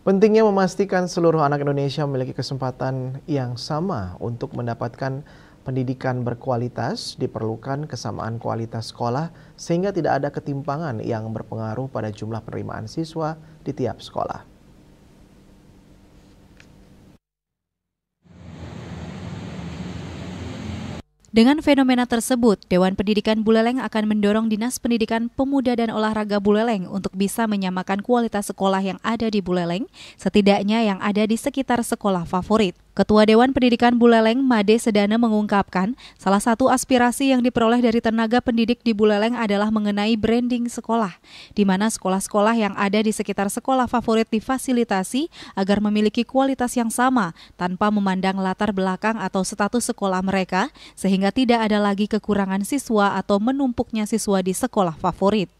Pentingnya memastikan seluruh anak Indonesia memiliki kesempatan yang sama untuk mendapatkan pendidikan berkualitas, diperlukan kesamaan kualitas sekolah sehingga tidak ada ketimpangan yang berpengaruh pada jumlah penerimaan siswa di tiap sekolah. Dengan fenomena tersebut, Dewan Pendidikan Buleleng akan mendorong Dinas Pendidikan Pemuda dan Olahraga Buleleng untuk bisa menyamakan kualitas sekolah yang ada di Buleleng, setidaknya yang ada di sekitar sekolah favorit. Ketua Dewan Pendidikan Buleleng, Made Sedana mengungkapkan, salah satu aspirasi yang diperoleh dari tenaga pendidik di Buleleng adalah mengenai branding sekolah, di mana sekolah-sekolah yang ada di sekitar sekolah favorit difasilitasi agar memiliki kualitas yang sama tanpa memandang latar belakang atau status sekolah mereka, sehingga tidak ada lagi kekurangan siswa atau menumpuknya siswa di sekolah favorit.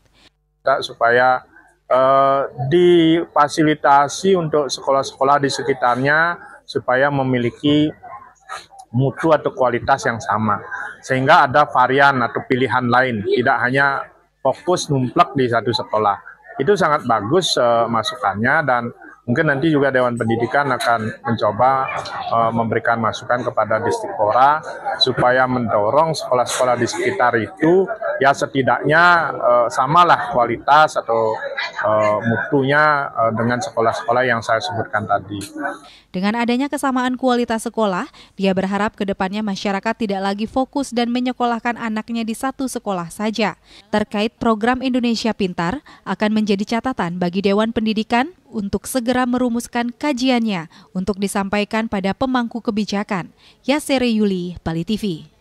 Supaya difasilitasi untuk sekolah-sekolah di sekitarnya supaya memiliki mutu atau kualitas yang sama, sehingga ada varian atau pilihan lain, tidak hanya fokus numplek di satu sekolah. Itu sangat bagus masukannya, dan mungkin nanti juga Dewan Pendidikan akan mencoba memberikan masukan kepada Distipora supaya mendorong sekolah-sekolah di sekitar itu ya setidaknya samalah kualitas atau mutunya dengan sekolah-sekolah yang saya sebutkan tadi. Dengan adanya kesamaan kualitas sekolah, dia berharap ke depannya masyarakat tidak lagi fokus dan menyekolahkan anaknya di satu sekolah saja. Terkait program Indonesia Pintar, akan menjadi catatan bagi Dewan Pendidikan untuk segera merumuskan kajiannya untuk disampaikan pada pemangku kebijakan. Yasere Yuli, Bali TV.